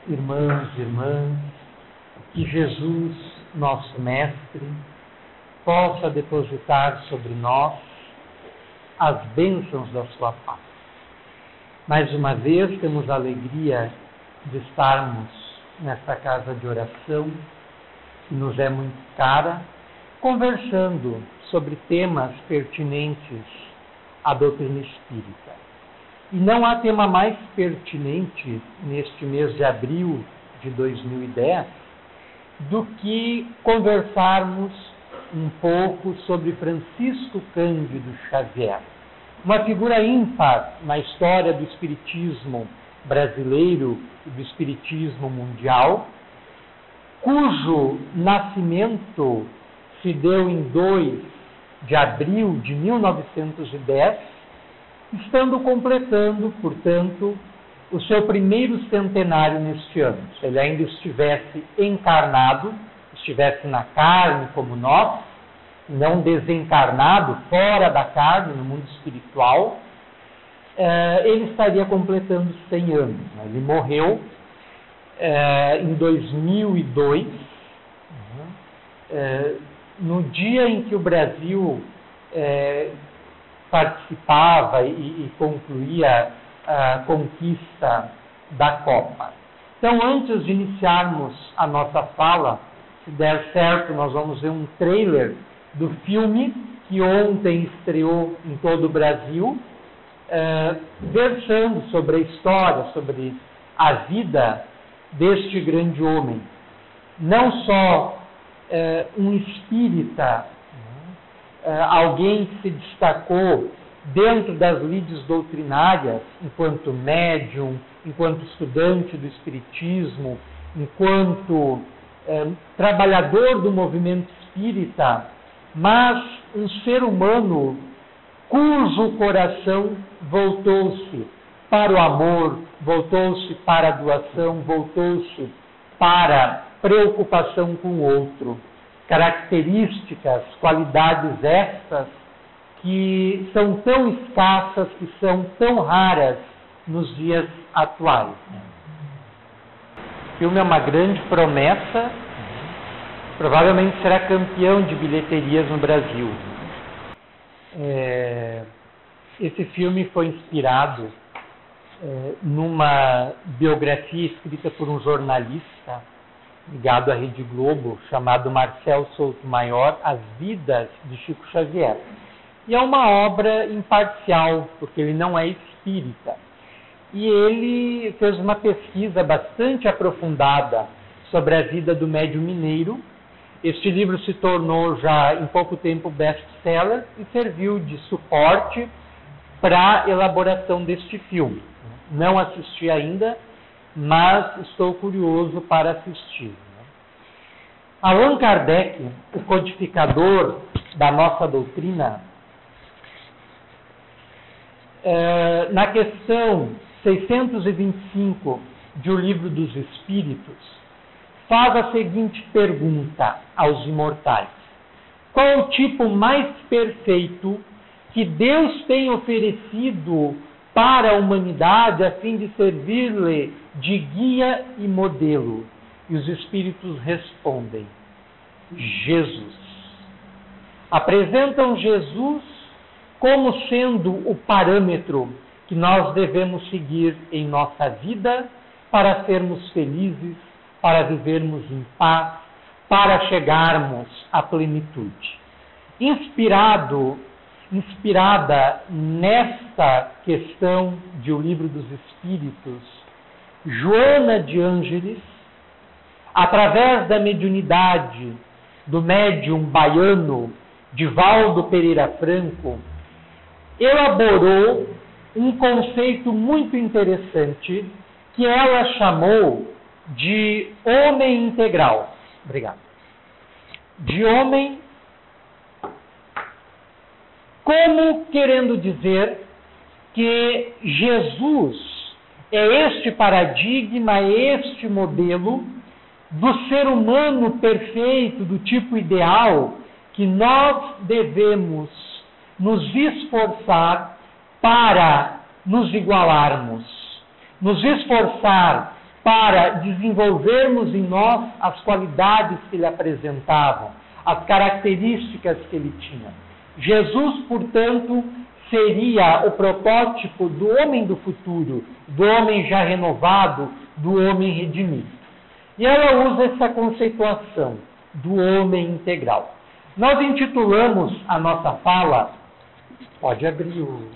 irmãos e irmãs, que Jesus, nosso Mestre, possa depositar sobre nós as bênçãos da sua paz. Mais uma vez, temos a alegria de estarmos nesta casa de oração, que nos é muito cara, conversando sobre temas pertinentes à doutrina espírita. E não há tema mais pertinente neste mês de abril de 2010 do que conversarmos um pouco sobre Francisco Cândido Xavier, uma figura ímpar na história do espiritismo brasileiro e do espiritismo mundial, cujo nascimento se deu em 2 de abril de 1910, estando completando, portanto, o seu primeiro centenário neste ano. Se ele ainda estivesse encarnado, estivesse na carne como nós, não desencarnado, fora da carne, no mundo espiritual, ele estaria completando 100 anos. Ele morreu em 2002, no dia em que o Brasil participava e concluía a conquista da Copa. Então, antes de iniciarmos a nossa fala, se der certo, nós vamos ver um trailer do filme que ontem estreou em todo o Brasil, versando sobre a história, sobre a vida deste grande homem. Não só um espírita, alguém que se destacou dentro das lides doutrinárias, enquanto médium, enquanto estudante do espiritismo, enquanto trabalhador do movimento espírita, mas um ser humano cujo coração voltou-se para o amor, voltou-se para a doação, voltou-se para a preocupação com o outro. Características, qualidades estas que são tão escassas, que são tão raras nos dias atuais. O filme é uma grande promessa, provavelmente será campeão de bilheterias no Brasil. Esse filme foi inspirado numa biografia escrita por um jornalista ligado à Rede Globo, chamado Marcel Souto-Maior, As Vidas de Chico Xavier. E é uma obra imparcial, porque ele não é espírita. E ele fez uma pesquisa bastante aprofundada sobre a vida do médium mineiro. Este livro se tornou já em pouco tempo best-seller e serviu de suporte para a elaboração deste filme. Não assisti ainda, mas estou curioso para assistir. Allan Kardec, o codificador da nossa doutrina, na questão 625 de O Livro dos Espíritos, faz a seguinte pergunta aos imortais: qual é o tipo mais perfeito que Deus tem oferecido para a humanidade a fim de servir-lhe de guia e modelo? E os espíritos respondem: Jesus. Apresentam Jesus como sendo o parâmetro que nós devemos seguir em nossa vida para sermos felizes, para vivermos em paz, para chegarmos à plenitude. Inspirada nesta questão de O Livro dos Espíritos, Joana de Ângeles, através da mediunidade do médium baiano Divaldo Pereira Franco, elaborou um conceito muito interessante que ela chamou de homem integral. Obrigado. De homem, como querendo dizer que Jesus é este paradigma, este modelo do ser humano perfeito, do tipo ideal, que nós devemos nos esforçar para nos igualarmos, nos esforçar para desenvolvermos em nós as qualidades que ele apresentava, as características que ele tinha. Jesus, portanto, seria o protótipo do homem do futuro, do homem já renovado, do homem redimido. E ela usa essa conceituação do homem integral. Nós intitulamos a nossa fala, pode abrir o...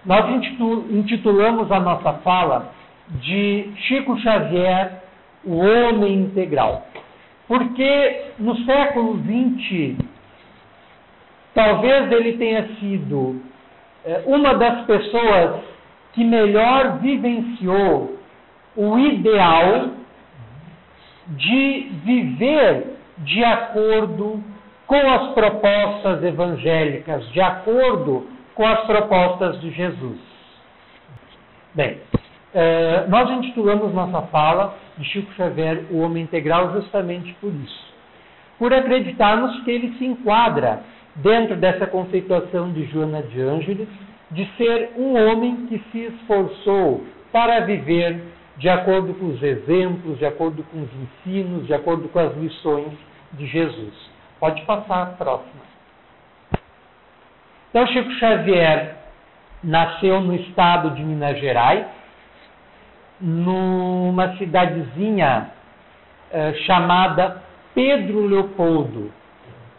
Nós intitulamos a nossa fala de Chico Xavier, o homem integral. Porque no século XX, talvez ele tenha sido uma das pessoas que melhor vivenciou o ideal de viver de acordo com as propostas evangélicas, de acordo com as propostas de Jesus. Bem, nós intitulamos nossa fala de Chico Xavier, o homem integral, justamente por isso. Por acreditarmos que ele se enquadra dentro dessa conceituação de Joana de Ângeles, de ser um homem que se esforçou para viver de acordo com os exemplos, de acordo com os ensinos, de acordo com as lições de Jesus. Pode passar a próxima. Então, Chico Xavier nasceu no estado de Minas Gerais, numa cidadezinha chamada Pedro Leopoldo,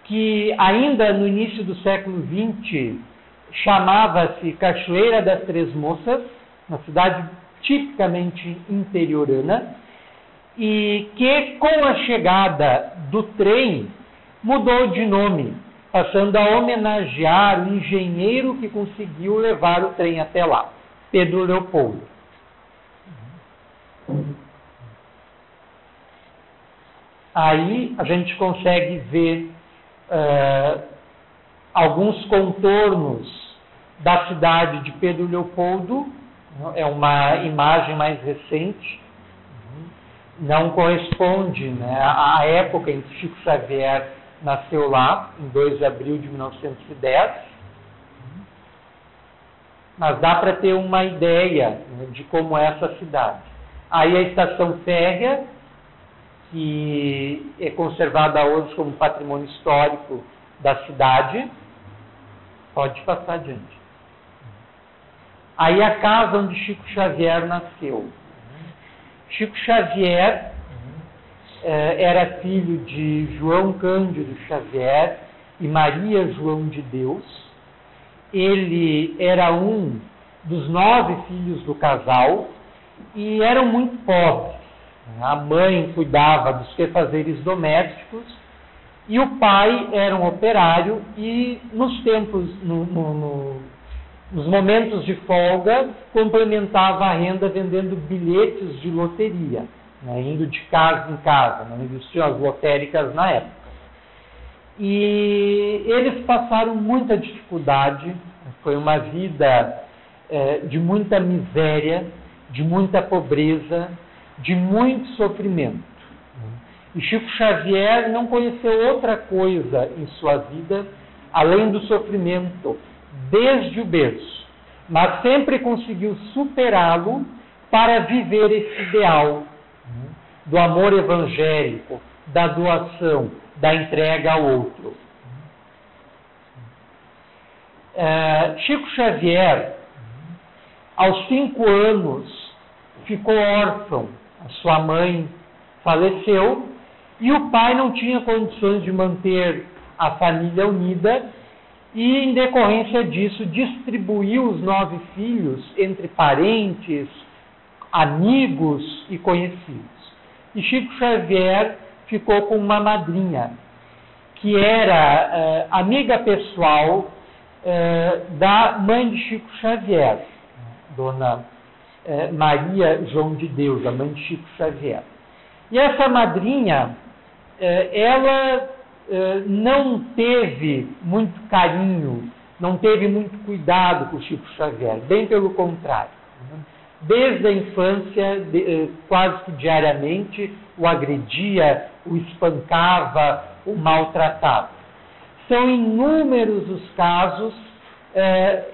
que ainda no início do século XX chamava-se Cachoeira das Três Moças, uma cidade tipicamente interiorana, e que com a chegada do trem mudou de nome, passando a homenagear o engenheiro que conseguiu levar o trem até lá, Pedro Leopoldo. Aí a gente consegue ver alguns contornos da cidade de Pedro Leopoldo. É uma imagem mais recente, não corresponde, né, à época em que Chico Xavier nasceu lá, em 2 de abril de 1910, mas dá para ter uma ideia, né, de como é essa cidade. Aí a estação férrea, que é conservada hoje como patrimônio histórico da cidade. Pode passar adiante. Aí a casa onde Chico Xavier nasceu. Chico Xavier era filho de João Cândido Xavier e Maria João de Deus. Ele era um dos 9 filhos do casal e eram muito pobres. A mãe cuidava dos quefazeres domésticos e o pai era um operário e nos tempos, nos momentos de folga, complementava a renda vendendo bilhetes de loteria, né, indo de casa em casa, não existiam as lotéricas na época. E eles passaram muita dificuldade, foi uma vida de muita miséria, de muita pobreza, de muito sofrimento. E Chico Xavier não conheceu outra coisa em sua vida além do sofrimento, desde o berço, mas sempre conseguiu superá-lo para viver esse ideal do amor evangélico, da doação, da entrega ao outro. Chico Xavier, aos 5 anos, ficou órfão. A sua mãe faleceu e o pai não tinha condições de manter a família unida e, em decorrência disso, distribuiu os 9 filhos entre parentes, amigos e conhecidos. E Chico Xavier ficou com uma madrinha, que era amiga pessoal da mãe de Chico Xavier, Dona Maria João de Deus, a mãe de Chico Xavier. E essa madrinha, ela não teve muito carinho, não teve muito cuidado com Chico Xavier, bem pelo contrário. Desde a infância, quase que diariamente, o agredia, o espancava, o maltratava. São inúmeros os casos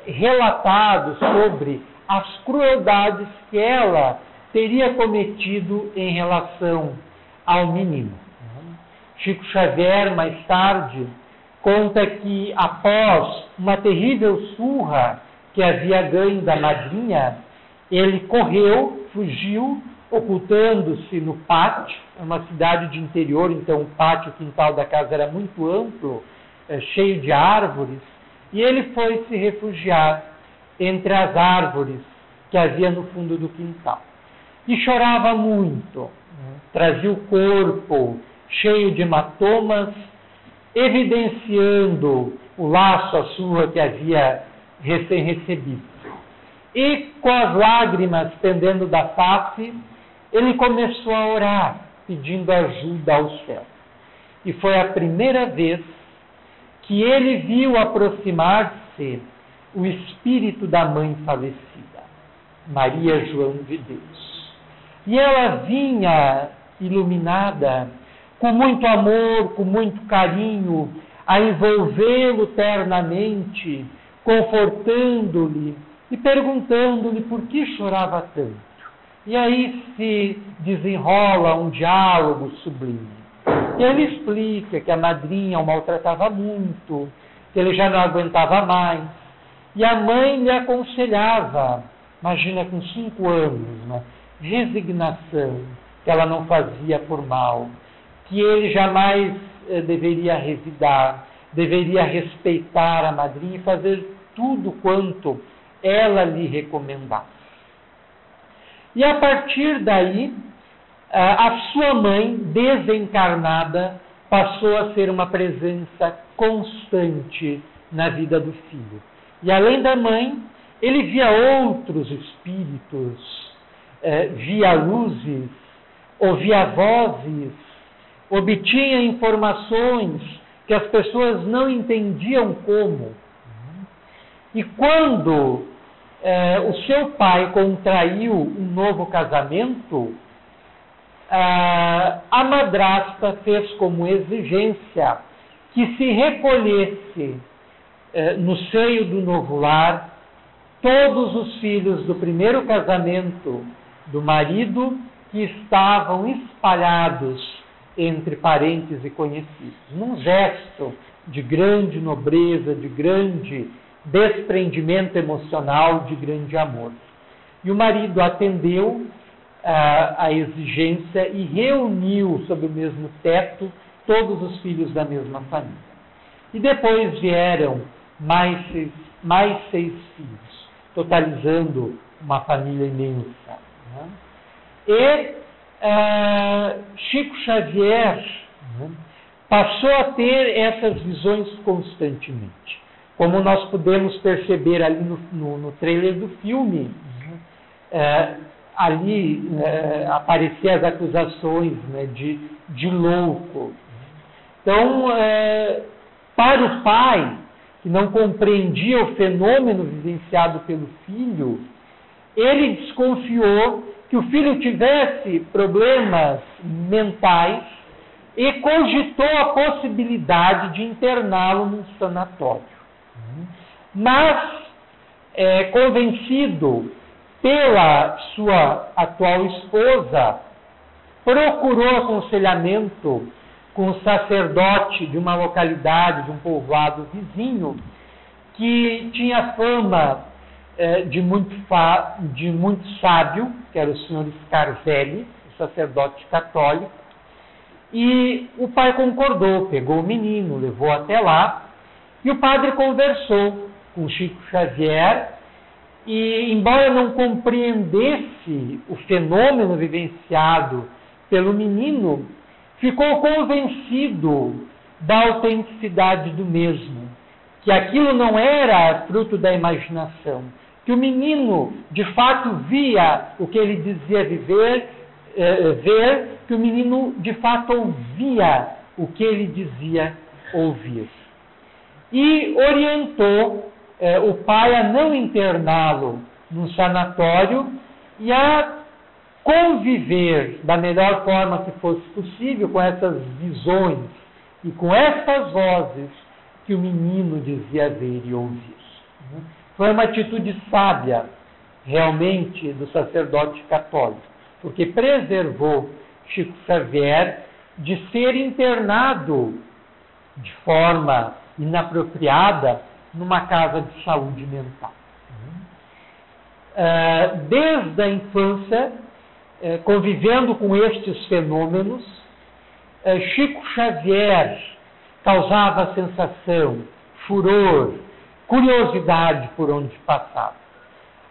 relatados sobre as crueldades que ela teria cometido em relação ao menino. Chico Xavier, mais tarde, conta que após uma terrível surra que havia ganho da madrinha, ele correu, fugiu, ocultando-se no pátio, uma cidade de interior, então o pátio, o quintal da casa era muito amplo, cheio de árvores, e ele foi se refugiar entre as árvores que havia no fundo do quintal. E chorava muito, trazia o corpo cheio de hematomas, evidenciando o laço, a surra que havia recém-recebido. E com as lágrimas pendendo da face, ele começou a orar, pedindo ajuda ao céu. E foi a primeira vez que ele viu aproximar-se o espírito da mãe falecida, Maria João de Deus. E ela vinha iluminada, com muito amor, com muito carinho, a envolvê-lo ternamente, confortando-lhe e perguntando-lhe por que chorava tanto. E aí se desenrola um diálogo sublime. E ele explica que a madrinha o maltratava muito, que ele já não aguentava mais. E a mãe lhe aconselhava, imagina com 5 anos, né, resignação, que ela não fazia por mal, que ele jamais deveria revidar, deveria respeitar a madrinha e fazer tudo quanto ela lhe recomendasse. E a partir daí, a sua mãe, desencarnada, passou a ser uma presença constante na vida do filho. E além da mãe, ele via outros espíritos, via luzes, ouvia vozes, obtinha informações que as pessoas não entendiam como. E quando o seu pai contraiu um novo casamento, a madrasta fez como exigência que se recolhesse no seio do novo lar todos os filhos do primeiro casamento do marido que estavam espalhados entre parentes e conhecidos, num gesto de grande nobreza, de grande desprendimento emocional, de grande amor. E o marido atendeu a exigência e reuniu sob o mesmo teto todos os filhos da mesma família. E depois vieram mais 6 filhos, totalizando uma família imensa. Né? E Chico Xavier passou a ter essas visões constantemente. Como nós podemos perceber ali no trailer do filme, ali apareciam as acusações, né, de louco. Então, para o pai, que não compreendia o fenômeno vivenciado pelo filho, ele desconfiou que o filho tivesse problemas mentais e cogitou a possibilidade de interná-lo num sanatório. Mas, convencido pela sua atual esposa, procurou aconselhamento com o sacerdote de uma localidade, de um povoado vizinho, que tinha fama de muito sábio, que era o senhor Scarzelli, o sacerdote católico, e o pai concordou, pegou o menino, levou até lá, e o padre conversou com Chico Xavier, e embora não compreendesse o fenômeno vivenciado pelo menino, ficou convencido da autenticidade do mesmo, que aquilo não era fruto da imaginação, que o menino de fato via o que ele dizia ver, que o menino de fato ouvia o que ele dizia ouvir. E orientou o pai a não interná-lo num sanatório e a conviver da melhor forma que fosse possível com essas visões e com essas vozes que o menino dizia ver e ouvir. Foi uma atitude sábia, realmente do sacerdote católico, porque preservou Chico Xavier de ser internado de forma inapropriada numa casa de saúde mental. Desde a infância, convivendo com estes fenômenos, Chico Xavier causava sensação, furor, curiosidade por onde passava.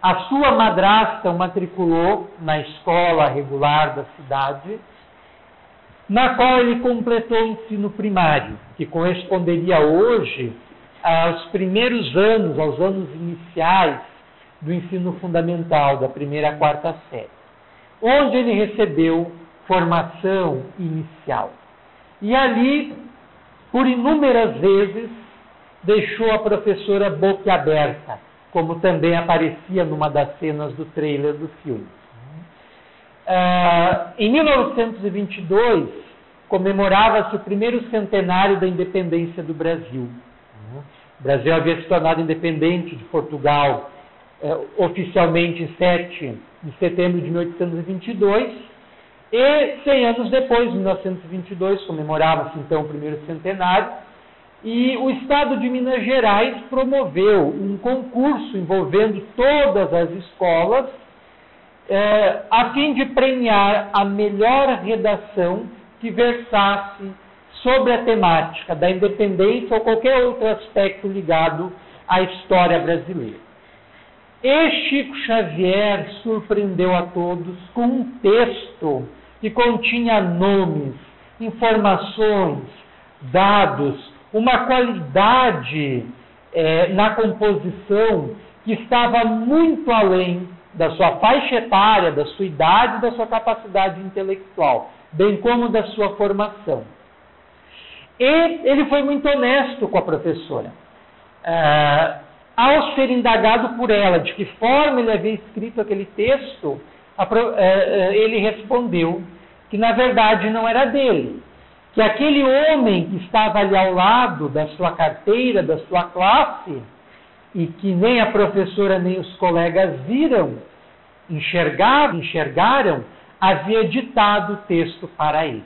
A sua madrasta o matriculou na escola regular da cidade, na qual ele completou o ensino primário, que corresponderia hoje aos primeiros anos, aos anos iniciais do ensino fundamental, da primeira à quarta série, onde ele recebeu formação inicial. E ali, por inúmeras vezes, deixou a professora boquiaberta, como também aparecia numa das cenas do trailer do filme. Em 1922, comemorava-se o primeiro centenário da independência do Brasil. O Brasil havia se tornado independente de Portugal oficialmente em 7 de setembro de 1822, e 100 anos depois, em 1922, comemorava-se então o primeiro centenário, e o Estado de Minas Gerais promoveu um concurso envolvendo todas as escolas, a fim de premiar a melhor redação que versasse sobre a temática da independência ou qualquer outro aspecto ligado à história brasileira. E Chico Xavier surpreendeu a todos com um texto que continha nomes, informações, dados, uma qualidade na composição que estava muito além da sua faixa etária, da sua idade, da sua capacidade intelectual, bem como da sua formação. E ele foi muito honesto com a professora. Ao ser indagado por ela de que forma ele havia escrito aquele texto, ele respondeu que na verdade não era dele, que aquele homem que estava ali ao lado da sua carteira, da sua classe, e que nem a professora nem os colegas enxergaram, havia ditado o texto para ele.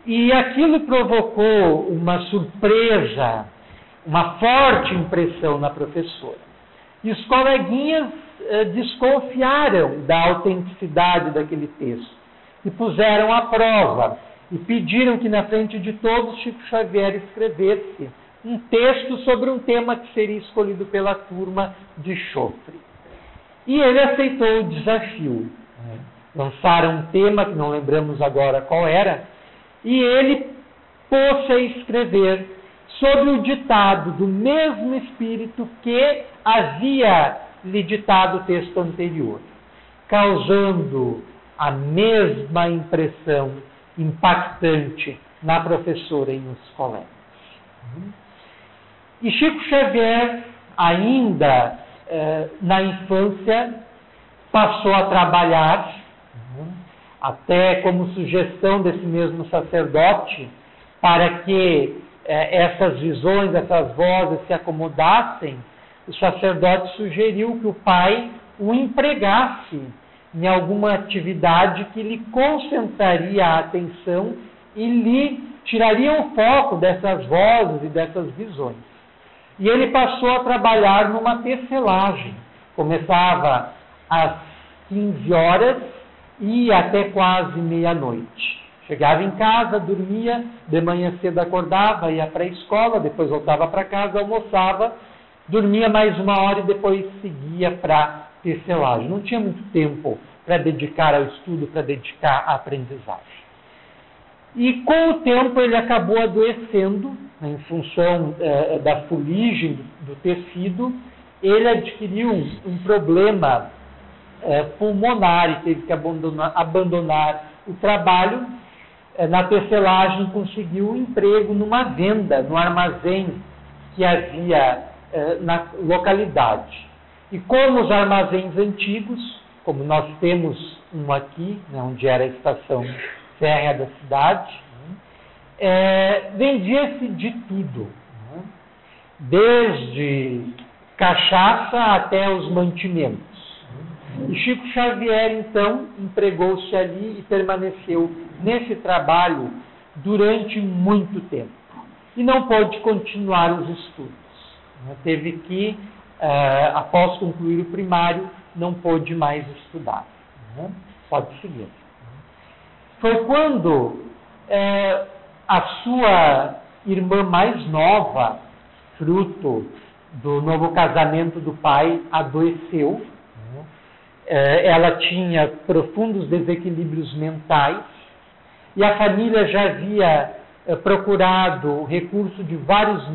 E aquilo provocou uma surpresa, uma forte impressão na professora. E os coleguinhas desconfiaram da autenticidade daquele texto e puseram à prova e pediram que na frente de todos Chico Xavier escrevesse um texto sobre um tema que seria escolhido pela turma de chofre. E ele aceitou o desafio. Lançaram um tema que não lembramos agora qual era, e ele pôs-se a escrever sobre o ditado do mesmo espírito que havia lhe ditado o texto anterior, causando a mesma impressão impactante na professora e nos colegas. E Chico Xavier, ainda na infância, passou a trabalhar, até como sugestão desse mesmo sacerdote, para que essas visões, essas vozes se acomodassem. O sacerdote sugeriu que o pai o empregasse em alguma atividade que lhe concentraria a atenção e lhe tiraria o foco dessas vozes e dessas visões. E ele passou a trabalhar numa tecelagem. Começava às 15 horas e ia até quase meia-noite. Chegava em casa, dormia, de manhã cedo acordava, ia para a escola, depois voltava para casa, almoçava, dormia mais 1 hora e depois seguia para a tecelagem. Não tinha muito tempo para dedicar ao estudo, para dedicar à aprendizagem. E com o tempo ele acabou adoecendo, em função da fuligem do tecido, ele adquiriu um problema pulmonar e teve que abandonar o trabalho. Na tecelagem conseguiu um emprego numa venda, no armazém que havia na localidade. E como os armazéns antigos, como nós temos um aqui, onde era a estação férrea da cidade, vendia-se de tudo, desde cachaça até os mantimentos. E Chico Xavier, então, empregou-se ali e permaneceu nesse trabalho durante muito tempo. E não pôde continuar os estudos. Teve que, após concluir o primário, não pôde mais estudar. Pode seguir. Foi quando a sua irmã mais nova, fruto do novo casamento do pai, adoeceu. Ela tinha profundos desequilíbrios mentais e a família já havia procurado o recurso de vários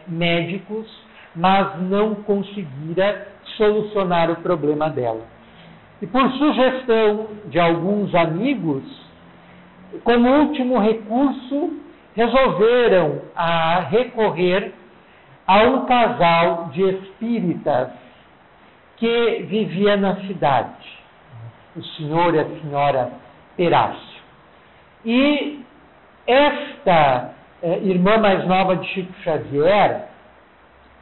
médicos, mas não conseguira solucionar o problema dela. E por sugestão de alguns amigos, como último recurso, resolveram recorrer a um casal de espíritas que vivia na cidade, o senhor e a senhora Perácio. E esta irmã mais nova de Chico Xavier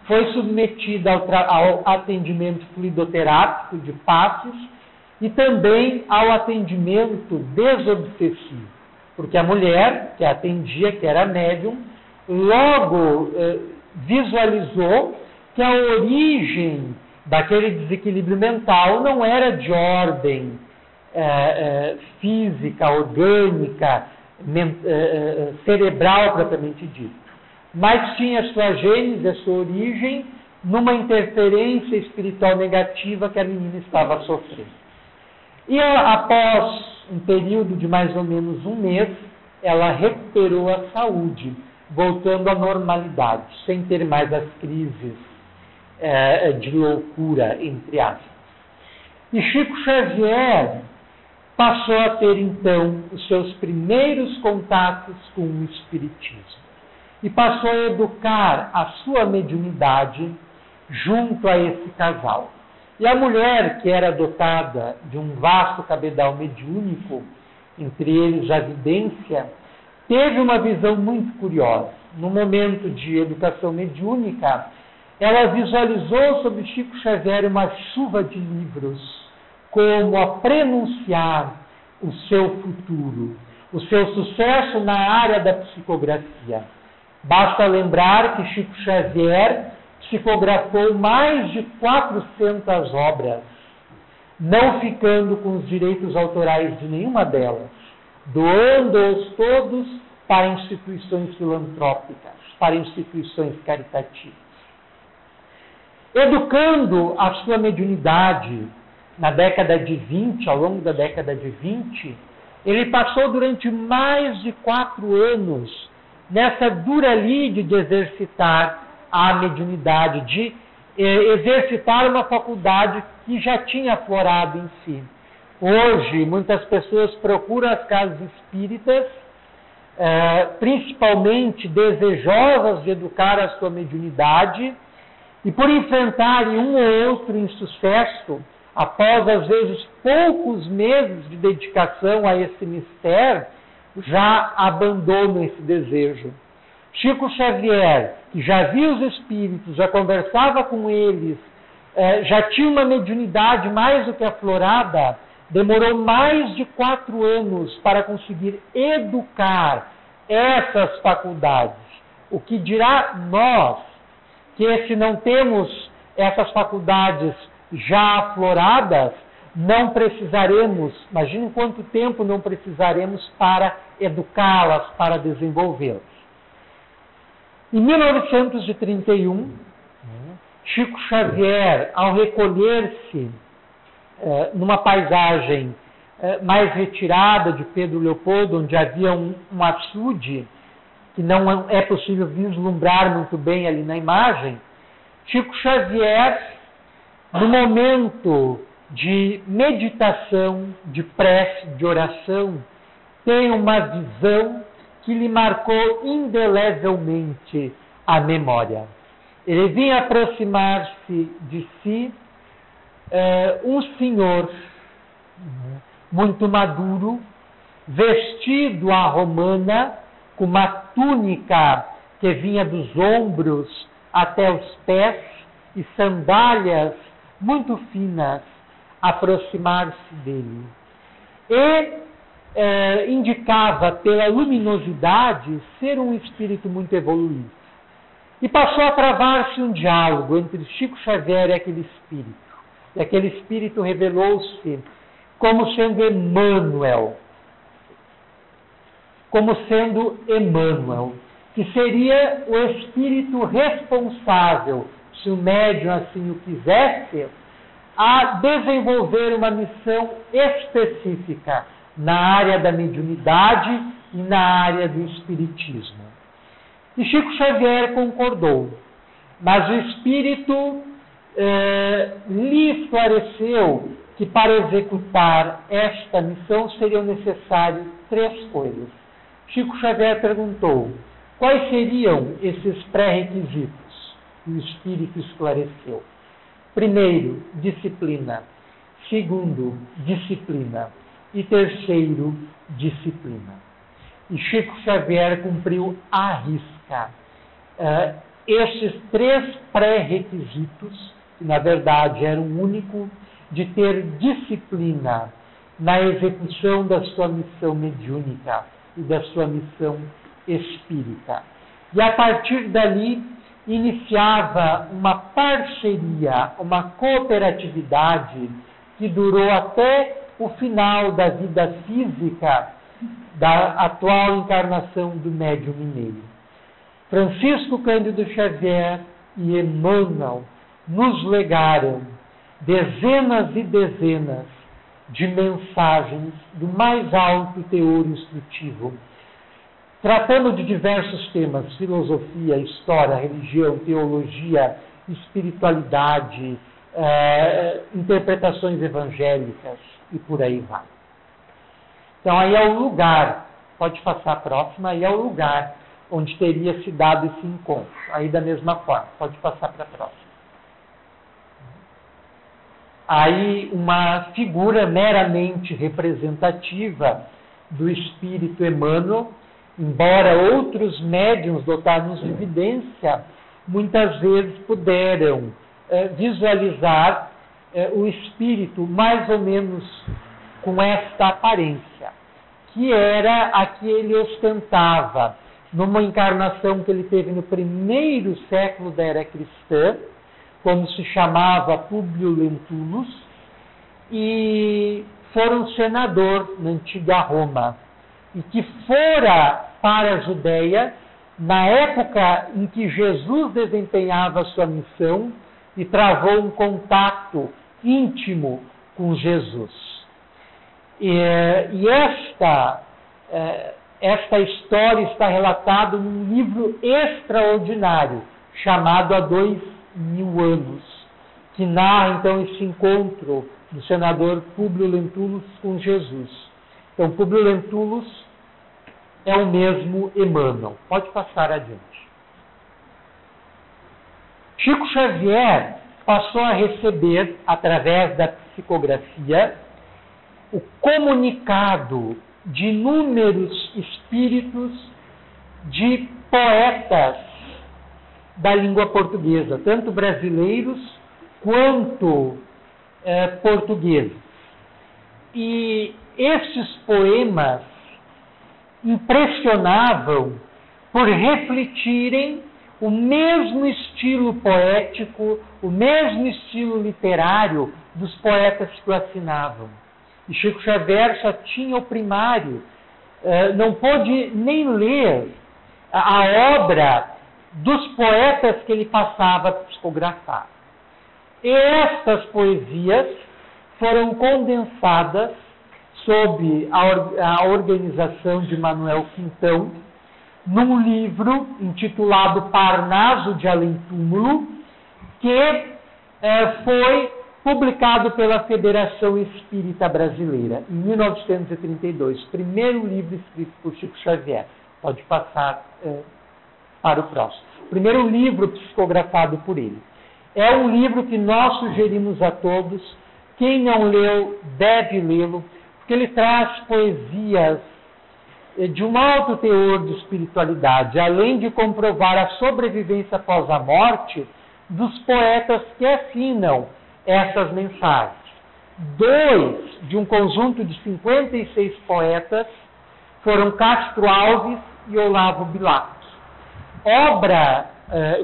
foi submetida ao atendimento fluidoterápico de passes e também ao atendimento desobsessivo, porque a mulher que a atendia, que era médium, logo visualizou que a origem daquele desequilíbrio mental não era de ordem física, orgânica, cerebral propriamente dito, mas tinha sua gênese, a sua origem, numa interferência espiritual negativa que a menina estava sofrendo. E após um período de mais ou menos um mês, ela recuperou a saúde, voltando à normalidade, sem ter mais as crises de loucura, entre aspas. E Chico Xavier passou a ter, então, os seus primeiros contatos com o Espiritismo. E passou a educar a sua mediunidade junto a esse casal. E a mulher, que era dotada de um vasto cabedal mediúnico, entre eles a vidência, teve uma visão muito curiosa. No momento de educação mediúnica, ela visualizou sobre Chico Xavier uma chuva de livros, como a prenunciar o seu futuro, o seu sucesso na área da psicografia. Basta lembrar que Chico Xavier psicografou mais de 400 obras, não ficando com os direitos autorais de nenhuma delas, doando-os todos para instituições filantrópicas, para instituições caritativas. Educando a sua mediunidade na década de 20, ao longo da década de 20, ele passou durante mais de 4 anos nessa dura lide de exercitar a mediunidade, de exercitar uma faculdade que já tinha aflorado em si. Hoje, muitas pessoas procuram as casas espíritas, principalmente desejosas de educar a sua mediunidade, e por enfrentarem um ou outro insucesso, após às vezes poucos meses de dedicação a esse mistério, já abandonam esse desejo. Chico Xavier, que já via os espíritos, já conversava com eles, já tinha uma mediunidade mais do que aflorada, demorou mais de 4 anos para conseguir educar essas faculdades. O que dirá nós, que se não temos essas faculdades já afloradas, não precisaremos, imagine quanto tempo não precisaremos para educá-las, para desenvolvê-las. Em 1931, Chico Xavier, ao recolher-se numa paisagem mais retirada de Pedro Leopoldo, onde havia um açude, que não é possível vislumbrar muito bem ali na imagem, Chico Xavier, no momento de meditação, de prece, de oração, tem uma visão que lhe marcou indelevelmente a memória. Ele vinha aproximar-se de si um senhor muito maduro, vestido à romana, com uma túnica que vinha dos ombros até os pés, e sandálias muito finas aproximar-se dele. E indicava pela luminosidade ser um espírito muito evoluído. E passou a travar-se um diálogo entre Chico Xavier e aquele espírito. E aquele espírito revelou-se como sendo Emmanuel. Que seria o espírito responsável, se o médium assim o quisesse, a desenvolver uma missão específica na área da mediunidade e na área do espiritismo. E Chico Xavier concordou, mas o espírito lhe esclareceu que para executar esta missão seriam necessárias 3 coisas. Chico Xavier perguntou, quais seriam esses pré-requisitos? E o espírito esclareceu. Primeiro, disciplina. Segundo, disciplina. E terceiro, disciplina. E Chico Xavier cumpriu à risca estes 3 pré-requisitos, que na verdade era um único, de ter disciplina na execução da sua missão mediúnica e da sua missão espírita. E a partir dali iniciava uma parceria, uma cooperatividade que durou até o final da vida física da atual encarnação do médium mineiro. Francisco Cândido Xavier e Emmanuel nos legaram dezenas e dezenas de mensagens do mais alto teor instrutivo, tratando de diversos temas: filosofia, história, religião, teologia, espiritualidade, interpretações evangélicas e por aí vai. Então aí é o lugar, pode passar a próxima, aí é o lugar onde teria se dado esse encontro. Aí da mesma forma, pode passar para a próxima. Aí uma figura meramente representativa do espírito Emmanuel, embora outros médiuns dotados de evidência, muitas vezes puderam visualizar o espírito mais ou menos com esta aparência, que era a que ele ostentava numa encarnação que ele teve no 1º século da era cristã, quando se chamava Públio Lentulus, e fora um senador na antiga Roma, e que fora para a Judéia na época em que Jesus desempenhava a sua missão e travou um contato íntimo com Jesus. E esta história está relatada num livro extraordinário, chamado Há 2000 anos, que narra então esse encontro do senador Públio Lentulus com Jesus. Então, Públio Lentulus é o mesmo Emmanuel. Pode passar adiante. Chico Xavier passou a receber, através da psicografia, o comunicado de inúmeros espíritos de poetas da língua portuguesa, tanto brasileiros quanto portugueses. E estes poemas impressionavam por refletirem o mesmo estilo poético, o mesmo estilo literário dos poetas que o assinavam. E Chico Xavier só tinha o primário, não pôde nem ler a obra dos poetas que ele passava a psicografar. E estas poesias foram condensadas sob a organização de Manuel Quintão, num livro intitulado Parnaso de Além-Túmulo, que foi publicado pela Federação Espírita Brasileira, em 1932. Primeiro livro escrito por Chico Xavier. Pode passar para o próximo. Primeiro livro psicografado por ele. É um livro que nós sugerimos a todos. Quem não leu, deve lê-lo, porque ele traz poesias de um alto teor de espiritualidade. Além de comprovar a sobrevivência após a morte, dos poetas que assinam essas mensagens. 2 de um conjunto de 56 poetas foram Castro Alves e Olavo Bilac,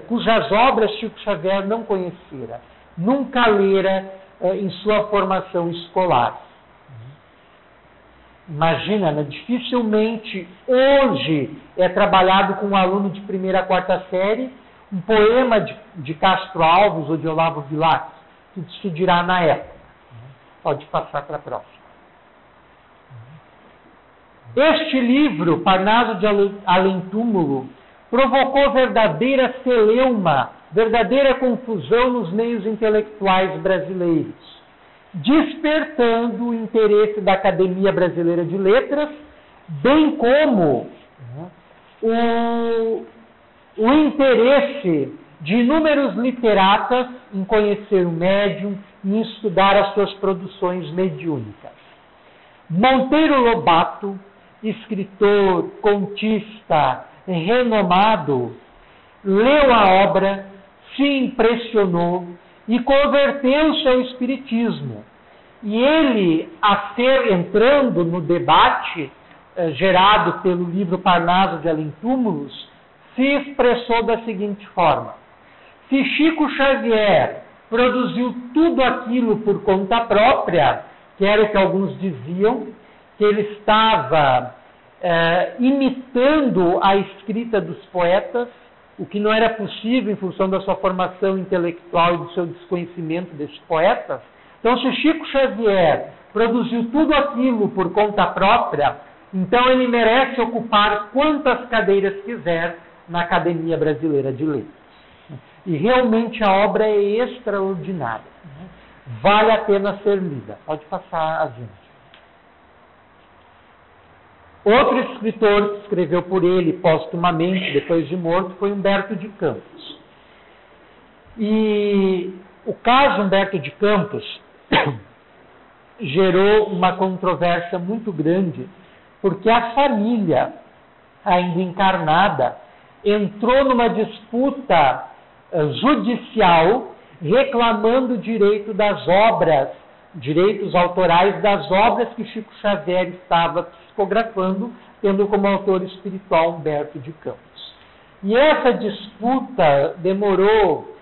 cujas obras Chico Xavier não conhecera, nunca lera em sua formação escolar. Imagina, né? Dificilmente hoje é trabalhado com um aluno de 1ª a 4ª série um poema de Castro Alves ou de Olavo Bilac, que se dirá na época. Pode passar para a próxima. Este livro, Parnaso de Além-Túmulo, provocou verdadeira celeuma, verdadeira confusão nos meios intelectuais brasileiros, despertando o interesse da Academia Brasileira de Letras, bem como o interesse de inúmeros literatas em conhecer o médium e em estudar as suas produções mediúnicas. Monteiro Lobato, escritor, contista renomado, leu a obra, se impressionou e converteu-se ao espiritismo. E ele, entrando no debate gerado pelo livro Parnaso de Além-Túmulos, se expressou da seguinte forma: se Chico Xavier produziu tudo aquilo por conta própria, que era o que alguns diziam, que ele estava imitando a escrita dos poetas, o que não era possível em função da sua formação intelectual e do seu desconhecimento desses poetas. Então, se Chico Xavier produziu tudo aquilo por conta própria, então ele merece ocupar quantas cadeiras quiser na Academia Brasileira de Letras. E realmente a obra é extraordinária. Vale a pena ser lida. Pode passar adiante. Outro escritor que escreveu por ele póstumamente, depois de morto, foi Humberto de Campos. E o caso Humberto de Campos gerou uma controvérsia muito grande, porque a família, ainda encarnada, entrou numa disputa judicial reclamando o direito das obras, direitos autorais das obras que Chico Xavier estava psicografando, tendo como autor espiritual Humberto de Campos. E essa disputa demorou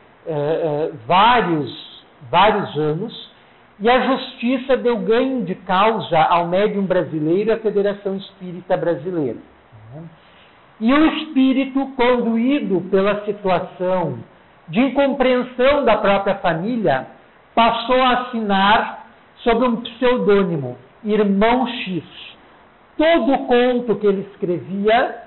vários anos, e a justiça deu ganho de causa ao médium brasileiro e à Federação Espírita Brasileira. E o espírito, conduído pela situação de incompreensão da própria família, passou a assinar sob um pseudônimo, Irmão X. Todo conto que ele escrevia,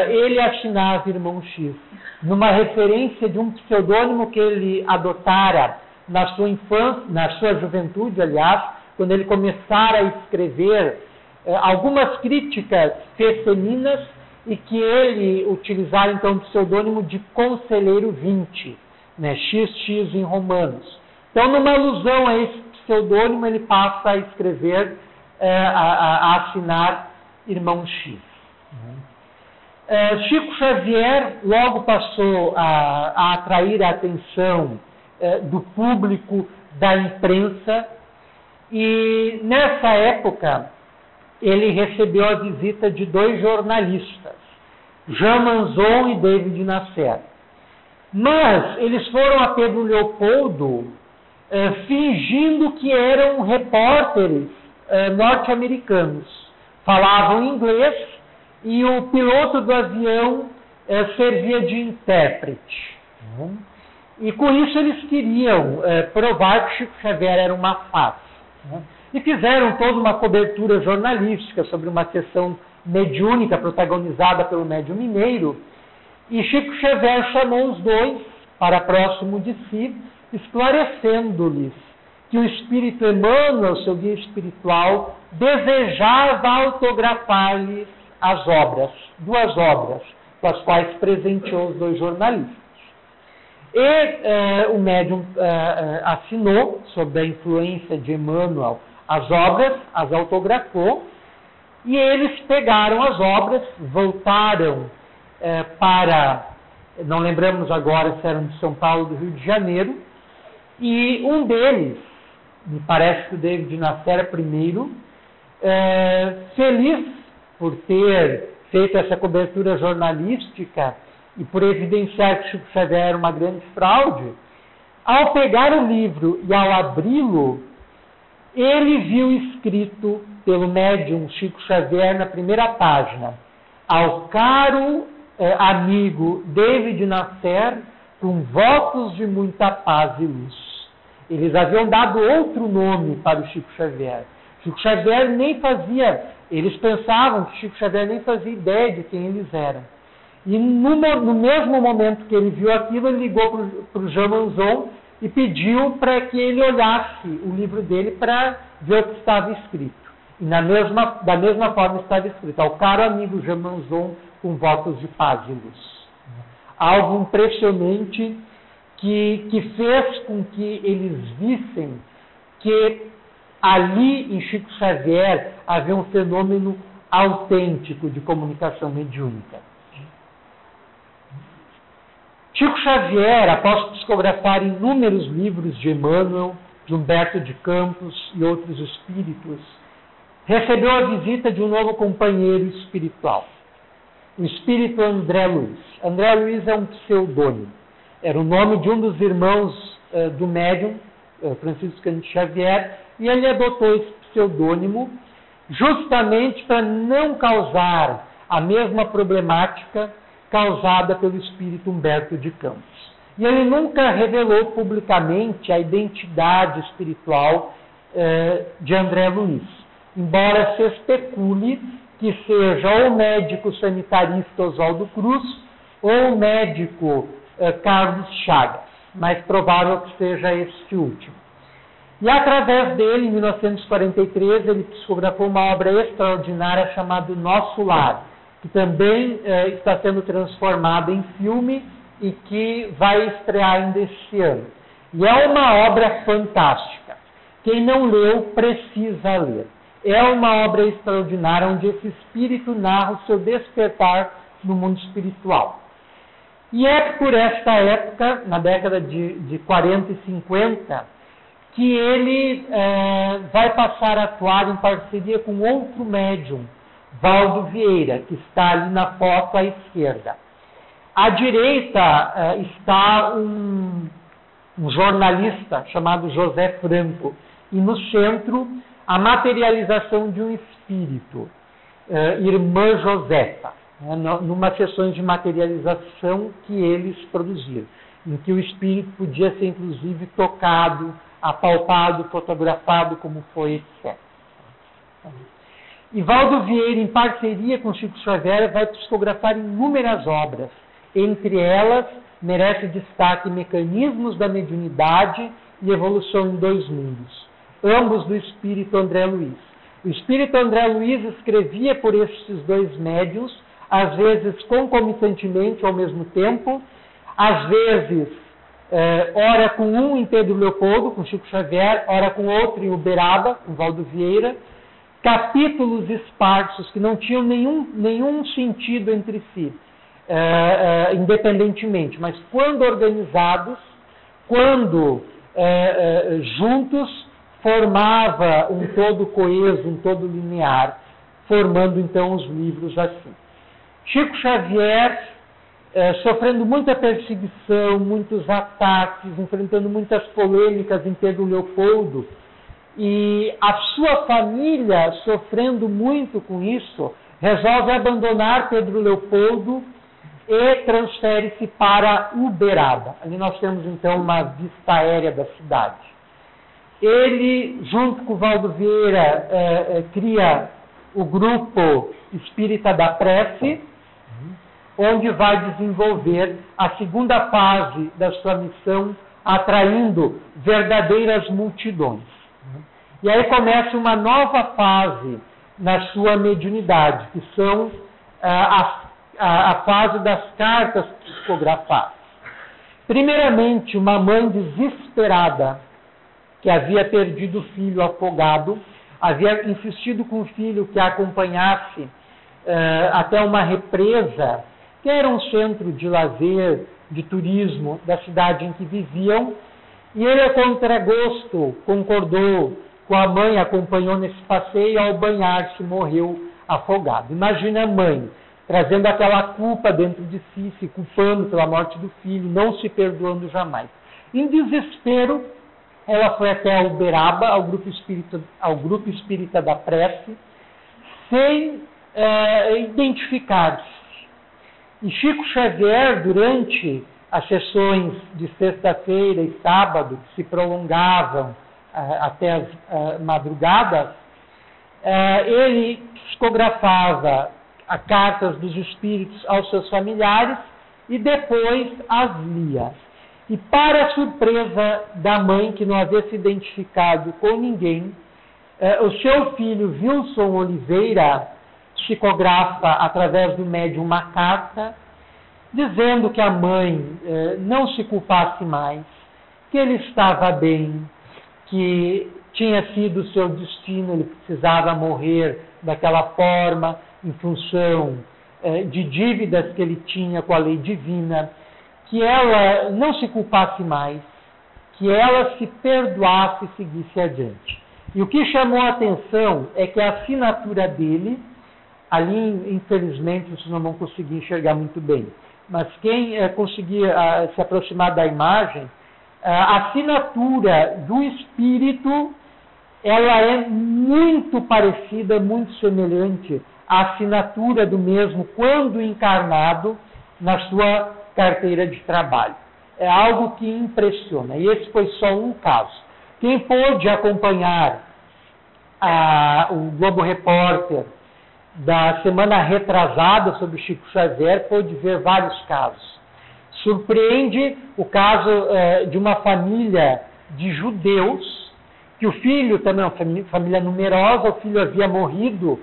ele assinava Irmão X, numa referência de um pseudônimo que ele adotara na sua infância, na sua juventude, aliás, quando ele começara a escrever algumas críticas femininas, e que ele utilizara então o pseudônimo de Conselheiro 20, né, XX em romanos. Então, numa alusão a esse pseudônimo, ele passa a escrever, a assinar Irmão X. Chico Xavier logo passou a atrair a atenção do público, da imprensa, e nessa época ele recebeu a visita de 2 jornalistas, Jean Manzon e David Nasser. Mas eles foram a Pedro Leopoldo fingindo que eram repórteres norte-americanos. Falavam inglês e o piloto do avião servia de intérprete. E com isso eles queriam provar que Chico Xavier era uma farsa. E fizeram toda uma cobertura jornalística sobre uma sessão mediúnica protagonizada pelo médium mineiro. E Chico Xavier chamou os 2 para próximo de si, esclarecendo-lhes que o Espírito Emmanuel, seu guia espiritual, desejava autografar-lhes as obras, 2 obras, com as quais presenteou os 2 jornalistas. E o médium assinou, sob a influência de Emmanuel, as obras, as autografou, e eles pegaram as obras, voltaram para não lembramos agora se eram de São Paulo ou do Rio de Janeiro, e um deles, me parece que o David Nasser é primeiro, feliz por ter feito essa cobertura jornalística e por evidenciar que Chico Xavier era uma grande fraude, ao pegar o livro e ao abri-lo, ele viu escrito pelo médium Chico Xavier na primeira página: ao caro amigo David Nasser, com votos de muita paz e luz. Eles haviam dado outro nome para o Chico Xavier. Chico Xavier nem fazia, eles pensavam que Chico Xavier nem fazia ideia de quem eles eram. E no mesmo momento que ele viu aquilo, ele ligou para o Jean Manzon e pediu para que ele olhasse o livro dele para ver o que estava escrito. E da mesma forma estava escrito: ao caro amigo Jean Manzon, com votos de paz e luz. Algo impressionante que fez com que eles vissem que ali em Chico Xavier havia um fenômeno autêntico de comunicação mediúnica. Chico Xavier, após psicografar inúmeros livros de Emmanuel, de Humberto de Campos e outros espíritos, recebeu a visita de um novo companheiro espiritual, o espírito André Luiz. André Luiz é um pseudônimo. Era o nome de um dos irmãos do médium, Francisco Cândido Xavier, e ele adotou esse pseudônimo justamente para não causar a mesma problemática causada pelo espírito Humberto de Campos. E ele nunca revelou publicamente a identidade espiritual de André Luiz, embora se especule que seja ou o médico sanitarista Oswaldo Cruz ou o médico Carlos Chagas, mais provável que seja este último. E através dele, em 1943, ele psicografou uma obra extraordinária chamada Nosso Lar, que também está sendo transformada em filme e que vai estrear ainda este ano. E é uma obra fantástica. Quem não leu, precisa ler. É uma obra extraordinária onde esse espírito narra o seu despertar no mundo espiritual. E é por esta época, na década de 40 e 50, que ele vai passar a atuar em parceria com outro médium, Valdo Vieira, que está ali na foto à esquerda. À direita está um jornalista chamado José Franco, e no centro a materialização de um espírito, Irmã Josefa, numa sessão de materialização que eles produziram, em que o espírito podia ser inclusive tocado, apalpado, fotografado, como foi, etc. E Valdo Vieira, em parceria com Chico Xavier, vai psicografar inúmeras obras. Entre elas, merece destaque Mecanismos da Mediunidade e Evolução em Dois Mundos, ambos do espírito André Luiz. O espírito André Luiz escrevia por estes dois médiuns, às vezes concomitantemente ao mesmo tempo, às vezes ora com um em Pedro Leopoldo, com Chico Xavier, ora com outro em Uberaba, com Valdo Vieira, capítulos esparsos que não tinham nenhum sentido entre si, independentemente, mas quando organizados, quando juntos, formava um todo coeso, um todo linear, formando então os livros assim. Chico Xavier, sofrendo muita perseguição, muitos ataques, enfrentando muitas polêmicas em Pedro Leopoldo, e a sua família, sofrendo muito com isso, resolve abandonar Pedro Leopoldo e transfere-se para Uberaba. Ali nós temos então uma vista aérea da cidade. Ele, junto com o Valdo Vieira, cria o grupo Espírita da Prece, onde vai desenvolver a segunda fase da sua missão, atraindo verdadeiras multidões. E aí começa uma nova fase na sua mediunidade, que são a fase das cartas psicografadas. Primeiramente, uma mãe desesperada, que havia perdido o filho afogado, havia insistido com o filho que a acompanhasse até uma represa que era um centro de lazer, de turismo da cidade em que viviam, e ele, a contragosto, concordou com a mãe, acompanhou nesse passeio, ao banhar-se, morreu afogado. Imagina a mãe trazendo aquela culpa dentro de si, se culpando pela morte do filho, não se perdoando jamais. Em desespero, ela foi até Uberaba, ao grupo espírita da prece, sem identificar-se. E Chico Xavier, durante as sessões de sexta-feira e sábado, que se prolongavam até as madrugadas, ele psicografava as cartas dos espíritos aos seus familiares e depois as lia. E para a surpresa da mãe, que não havia se identificado com ninguém, o seu filho Wilson Oliveira psicografa através do médium uma carta dizendo que a mãe não se culpasse mais, que ele estava bem, que tinha sido o seu destino, ele precisava morrer daquela forma em função de dívidas que ele tinha com a lei divina, que ela não se culpasse mais, que ela se perdoasse e seguisse adiante. E o que chamou a atenção é que a assinatura dele, ali infelizmente vocês não vão conseguir enxergar muito bem, mas quem conseguir se aproximar da imagem, a assinatura do espírito, ela é muito parecida, muito semelhante à assinatura do mesmo quando encarnado na sua carteira de trabalho. É algo que impressiona. E esse foi só um caso. Quem pôde acompanhar o Globo Repórter da semana retrasada sobre Chico Xavier pôde ver vários casos. Surpreende o caso de uma família de judeus, que o filho também é uma família numerosa, o filho havia morrido,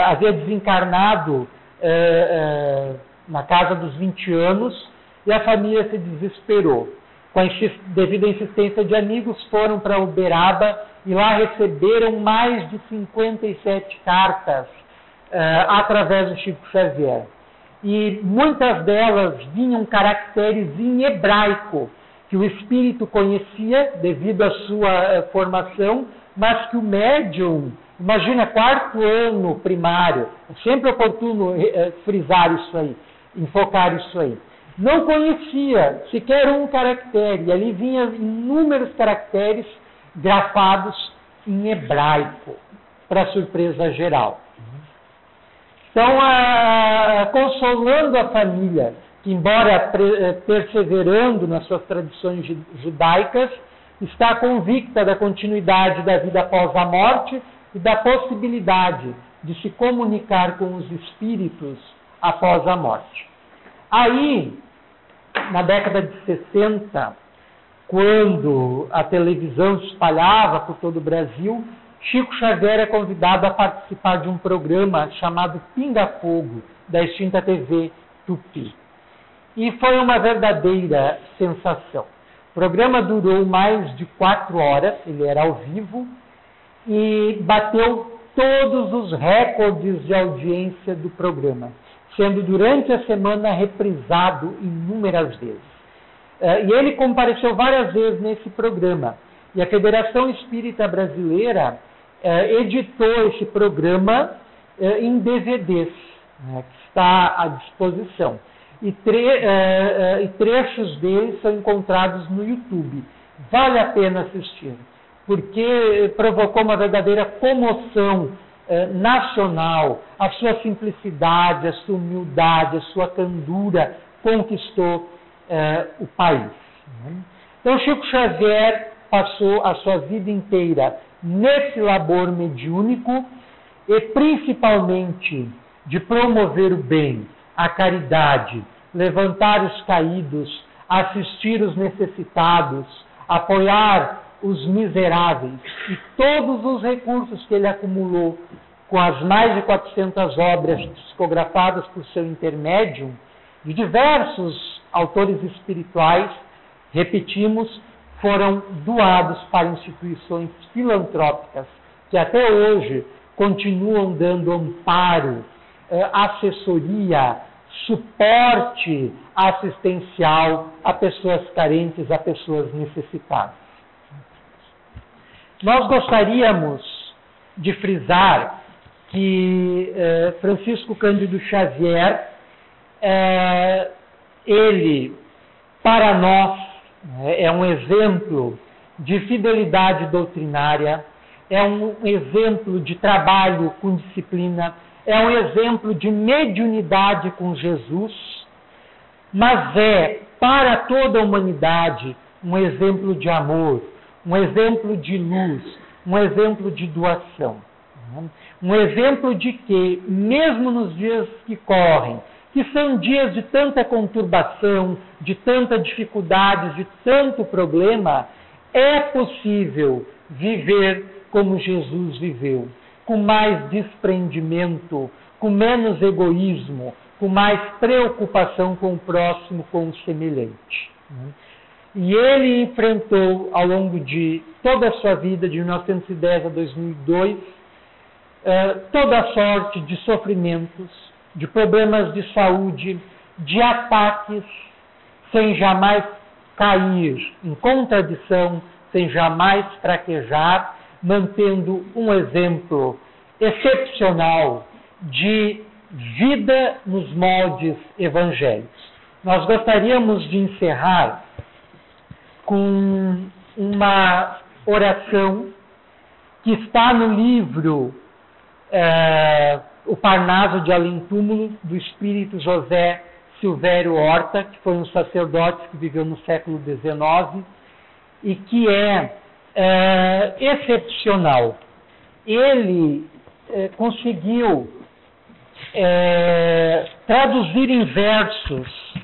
havia desencarnado na casa dos 20 anos, e a família se desesperou. Com a devida insistência de amigos, foram para Uberaba e lá receberam mais de 57 cartas através do Chico Xavier. E muitas delas vinham caracteres em hebraico, que o espírito conhecia devido à sua formação, mas que o médium, imagina, 4º ano primário, é sempre oportuno frisar isso aí, enfocar isso aí, não conhecia sequer um caractere, e ali vinha inúmeros caracteres grafados em hebraico, para surpresa geral. Então, consolando a família, que embora perseverando nas suas tradições judaicas, está convicta da continuidade da vida após a morte e da possibilidade de se comunicar com os espíritos após a morte. Aí, na década de 60, quando a televisão se espalhava por todo o Brasil, Chico Xavier é convidado a participar de um programa chamado Pinga Fogo, da extinta TV Tupi. E foi uma verdadeira sensação. O programa durou mais de 4 horas, ele era ao vivo, e bateu todos os recordes de audiência do programa, sendo durante a semana reprisado inúmeras vezes. E ele compareceu várias vezes nesse programa. E a Federação Espírita Brasileira editou esse programa em DVDs, que está à disposição. E trechos dele são encontrados no YouTube. Vale a pena assistir, porque provocou uma verdadeira comoção nacional. A sua simplicidade, a sua humildade, a sua candura conquistou o país. Então, Chico Xavier passou a sua vida inteira nesse labor mediúnico e principalmente de promover o bem, a caridade, levantar os caídos, assistir os necessitados, apoiar os miseráveis, e todos os recursos que ele acumulou com as mais de 400 obras psicografadas por seu intermédio, de diversos autores espirituais, repetimos, foram doados para instituições filantrópicas, que até hoje continuam dando amparo, assessoria, suporte assistencial a pessoas carentes, a pessoas necessitadas. Nós gostaríamos de frisar que Francisco Cândido Xavier, ele, para nós, é um exemplo de fidelidade doutrinária, é um exemplo de trabalho com disciplina, é um exemplo de mediunidade com Jesus, mas é, para toda a humanidade, um exemplo de amor, um exemplo de luz, um exemplo de doação. Um exemplo de que, mesmo nos dias que correm, que são dias de tanta conturbação, de tanta dificuldade, de tanto problema, é possível viver como Jesus viveu, com mais desprendimento, com menos egoísmo, com mais preocupação com o próximo, com o semelhante. E ele enfrentou, ao longo de toda a sua vida, de 1910 a 2002, toda sorte de sofrimentos, de problemas de saúde, de ataques, sem jamais cair em contradição, sem jamais fraquejar, mantendo um exemplo excepcional de vida nos moldes evangélicos. Nós gostaríamos de encerrar com uma oração que está no livro O Parnaso de Além-Túmulo, do espírito José Silvério Horta, que foi um sacerdote que viveu no século XIX e que é excepcional. Ele conseguiu traduzir em versos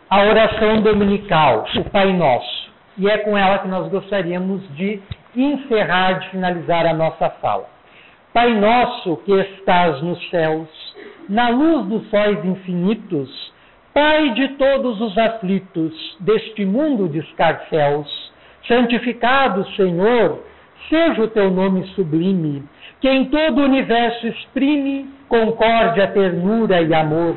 a oração dominical, o Pai Nosso. E é com ela que nós gostaríamos de encerrar, de finalizar a nossa fala. Pai nosso que estás nos céus, na luz dos sóis infinitos, Pai de todos os aflitos deste mundo de escarcéus, santificado, Senhor, seja o teu nome sublime, que em todo o universo exprime concórdia, ternura e amor.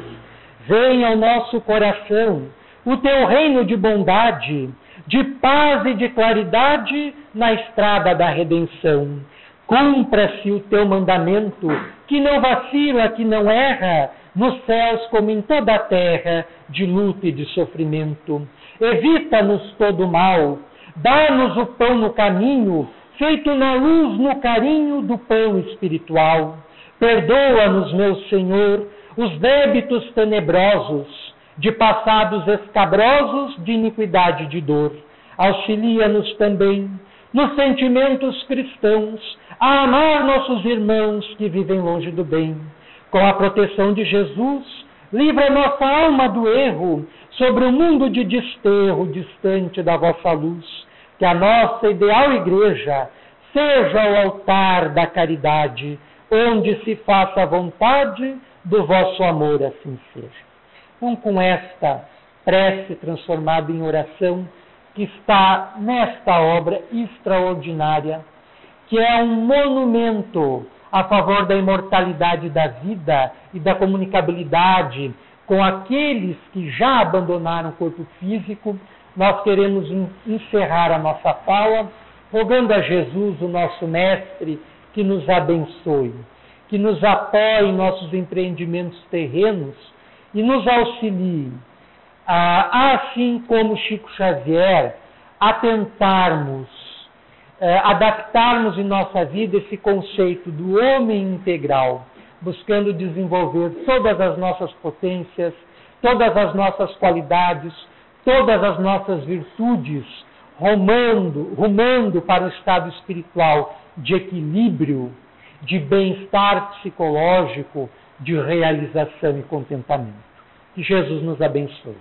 Venha ao nosso coração o teu reino de bondade, de paz e de claridade na estrada da redenção. Cumpra-se o teu mandamento, que não vacila, que não erra, nos céus como em toda a terra, de luta e de sofrimento. Evita-nos todo mal, dá-nos o pão no caminho, feito na luz, no carinho do pão espiritual. Perdoa-nos, meu Senhor, os débitos tenebrosos, de passados escabrosos, de iniquidade e de dor. Auxilia-nos também, nos sentimentos cristãos, a amar nossos irmãos que vivem longe do bem. Com a proteção de Jesus, livra nossa alma do erro, sobre o mundo de desterro, distante da vossa luz. Que a nossa ideal igreja seja o altar da caridade, onde se faça a vontade do vosso amor, assim seja. Então, com esta prece transformada em oração, que está nesta obra extraordinária, que é um monumento a favor da imortalidade da vida e da comunicabilidade com aqueles que já abandonaram o corpo físico, nós queremos encerrar a nossa fala, rogando a Jesus, o nosso Mestre, que nos abençoe, que nos apoie em nossos empreendimentos terrenos e nos auxilie, assim como Chico Xavier, a tentarmos adaptarmos em nossa vida esse conceito do homem integral, buscando desenvolver todas as nossas potências, todas as nossas qualidades, todas as nossas virtudes, rumando para o estado espiritual de equilíbrio, de bem-estar psicológico, de realização e contentamento. Que Jesus nos abençoe.